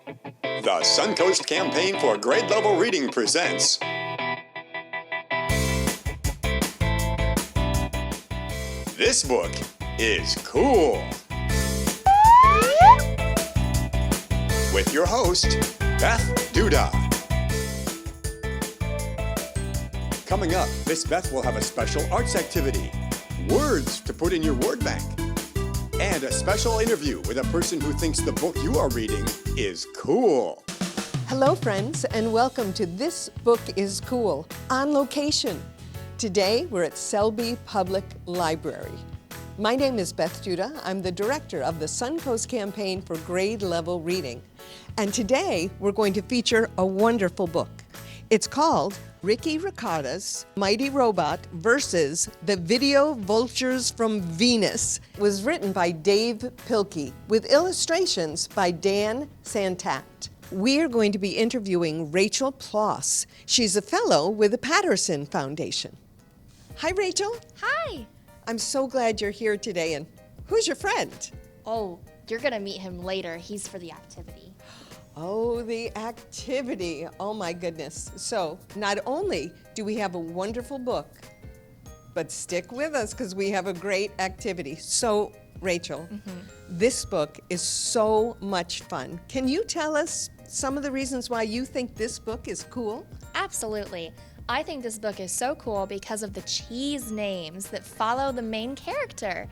The Suncoast Campaign for Grade Level Reading presents This Book is Cool! With your host, Beth Duda. Coming up, Miss Beth will have a special arts activity, words to put in your word bank, and a special interview with a person who thinks the book you are reading is cool. Hello friends, and welcome to This Book is Cool, on location. Today we're at Selby Public Library. My name is Beth Duda. I'm the director of the Suncoast Campaign for Grade Level Reading. And today we're going to feature a wonderful book. It's called Ricotta's Mighty Robot versus the Video Vultures from Venus. It was written by Dav Pilkey with illustrations by Dan Santat. We're going to be interviewing Rachel Ploss. She's a fellow with the Patterson Foundation. Hi, Rachel. Hi. I'm so glad you're here today. And who's your friend? Oh, you're gonna meet him later. He's for the activity. Oh, the activity. Oh my goodness. So not only do we have a wonderful book, but stick with us because we have a great activity. So Rachel, this book is so much fun. Can you tell us some of the reasons why you think this book is cool? Absolutely. I think this book is so cool because of the cheese names that follow the main character.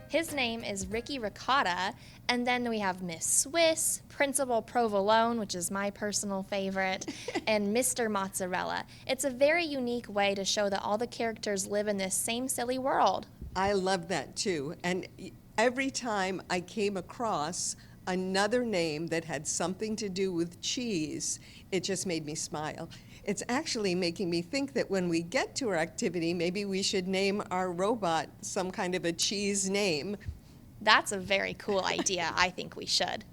His name is Ricotta, and then we have Miss Swiss, Principal Provolone, which is my personal favorite, and Mr. Mozzarella. It's a very unique way to show that all the characters live in this same silly world. I love that too. And every time I came across another name that had something to do with cheese, it just made me smile. It's actually making me think that when we get to our activity, maybe we should name our robot some kind of a cheese name. That's a very cool idea. I think we should.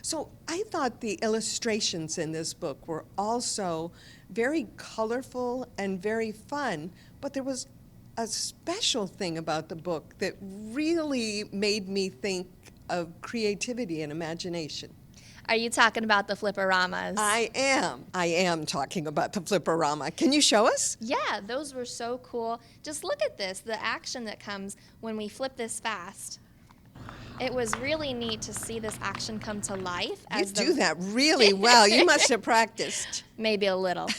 So I thought the illustrations in this book were also very colorful and very fun, but there was a special thing about the book that really made me think of creativity and imagination. Are you talking about the flipporamas? I am talking about the flipporama. Can you show us? Yeah, those were so cool. Just look at this, the action that comes when we flip this fast. It was really neat to see this action come to life. You do that really well. You must have practiced. Maybe a little.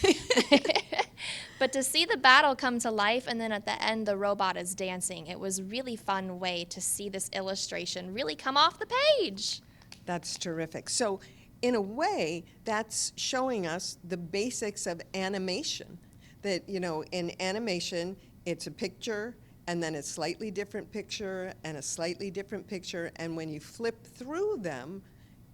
But to see the battle come to life and then at the end the robot is dancing, it was a really fun way to see this illustration really come off the page. That's terrific. So in a way, that's showing us the basics of animation. That, you know, in animation, it's a picture, and then a slightly different picture, and a slightly different picture, and when you flip through them,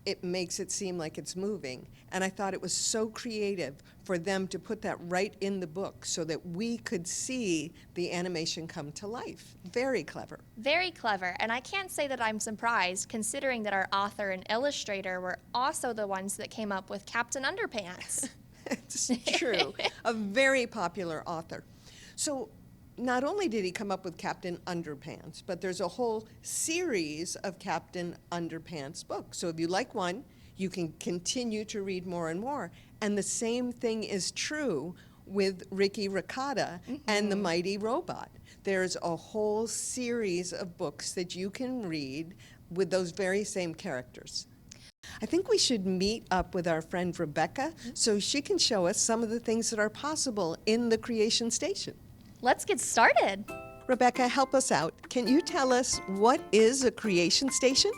it makes it seem like it's moving. And I thought it was so creative for them to put that right in the book so that we could see the animation come to life. Very clever. Very clever, and I can't say that I'm surprised considering that our author and illustrator were also the ones that came up with Captain Underpants. It's true. A very popular author. So not only did he come up with Captain Underpants, but there's a whole series of Captain Underpants books. So if you like one, you can continue to read more and more. And the same thing is true with Ricotta and the Mighty Robot. There's a whole series of books that you can read with those very same characters. I think we should meet up with our friend Rebecca so she can show us some of the things that are possible in the Creation Station. Let's get started. Rebecca, help us out. Can you tell us what is a Creation Station?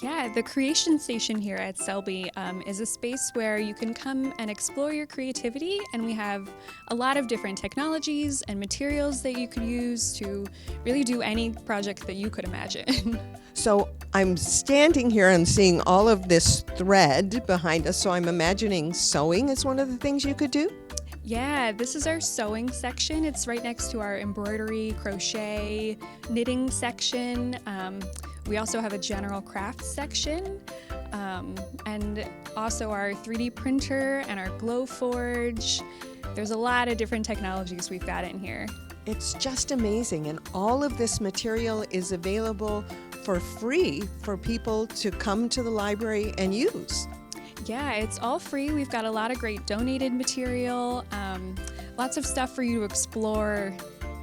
Yeah, the Creation Station here at Selby is a space where you can come and explore your creativity, and we have a lot of different technologies and materials that you could use to really do any project that you could imagine. So I'm standing here and seeing all of this thread behind us, so I'm imagining sewing is one of the things you could do? Yeah, this is our sewing section. It's right next to our embroidery, crochet, knitting section. We also have a general crafts section, and also our 3D printer and our glow forge. There's a lot of different technologies we've got in here. It's just amazing, and all of this material is available for free for people to come to the library and use. Yeah, it's all free. We've got a lot of great donated material, lots of stuff for you to explore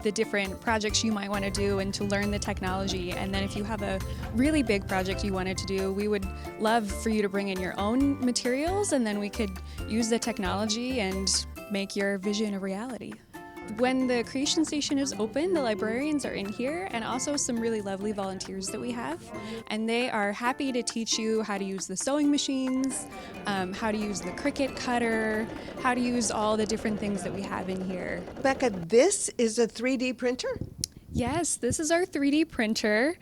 the different projects you might want to do and to learn the technology. And then if you have a really big project you wanted to do, we would love for you to bring in your own materials, and then we could use the technology and make your vision a reality. When the Creation Station is open, the librarians are in here, and also some really lovely volunteers that we have. And they are happy to teach you how to use the sewing machines, how to use the Cricut cutter, how to use all the different things that we have in here. Rebecca, this is a 3D printer? Yes, this is our 3D printer.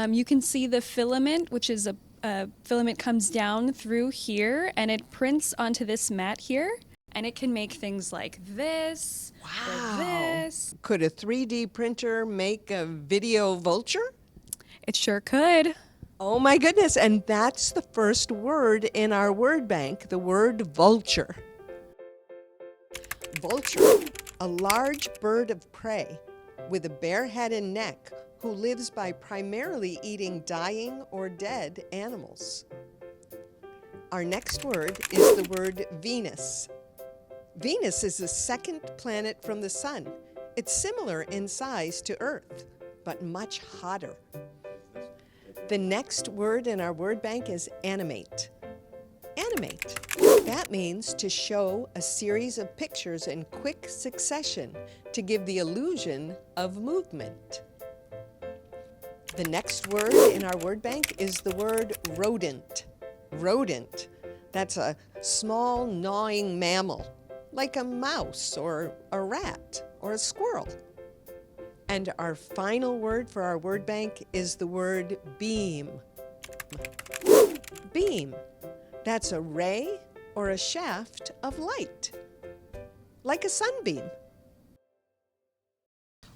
You can see the filament, which is a filament comes down through here, and it prints onto this mat here. And it can make things like this, or this. Could a 3D printer make a video vulture? It sure could. Oh my goodness, and that's the first word in our word bank, the word vulture. Vulture, a large bird of prey with a bare head and neck who lives by primarily eating dying or dead animals. Our next word is the word Venus. Venus is the second planet from the sun. It's similar in size to Earth, but much hotter. The next word in our word bank is animate. Animate. That means to show a series of pictures in quick succession to give the illusion of movement. The next word in our word bank is the word rodent. Rodent. That's a small gnawing mammal, like a mouse or a rat or a squirrel. And our final word for our word bank is the word beam. Beam. That's a ray or a shaft of light, like a sunbeam.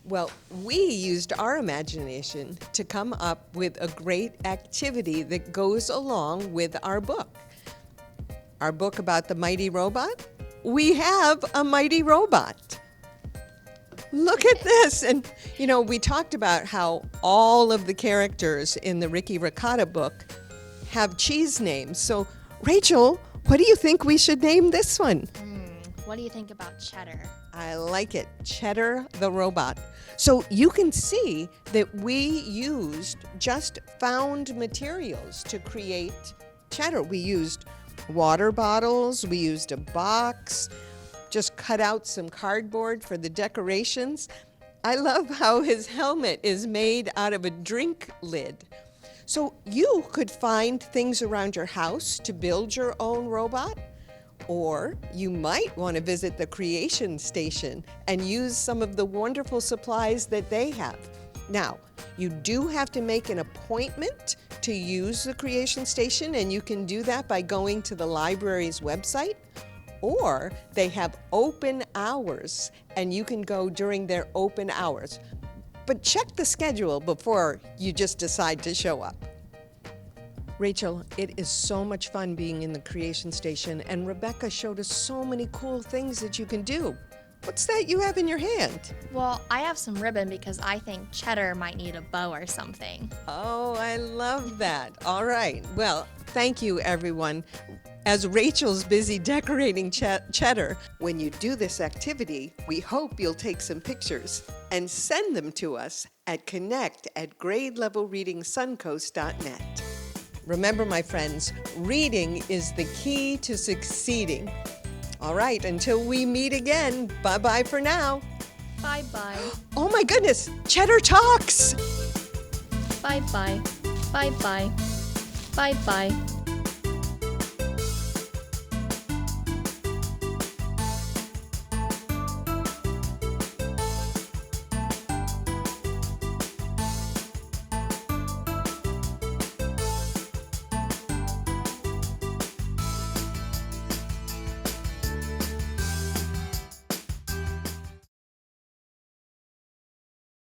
Well, we used our imagination to come up with a great activity that goes along with our book. Our book about the mighty robot? We have a mighty robot. Look at this. And, you know, we talked about how all of the characters in the Ricotta book have cheese names. So, Rachel, what do you think we should name this one? What do you think about Cheddar? I like it. Cheddar the robot. So you can see that we used just found materials to create Cheddar. We used water bottles, we used a box, just cut out some cardboard for the decorations. I love how his helmet is made out of a drink lid. So you could find things around your house to build your own robot, or you might want to visit the Creation Station and use some of the wonderful supplies that they have. Now, you do have to make an appointment to use the Creation Station, and you can do that by going to the library's website, or they have open hours, and you can go during their open hours. But check the schedule before you just decide to show up. Rachel, it is so much fun being in the Creation Station, and Rebecca showed us so many cool things that you can do. What's that you have in your hand? Well, I have some ribbon because I think Cheddar might need a bow or something. Oh, I love that. All right. Well, thank you, everyone. As Rachel's busy decorating Cheddar, when you do this activity, we hope you'll take some pictures and send them to us at connect@gradelevelreadingsuncoast.net. Remember, my friends, reading is the key to succeeding. All right, until we meet again, bye-bye for now. Bye-bye. Oh my goodness, Cheddar talks! Bye-bye. Bye-bye. Bye-bye.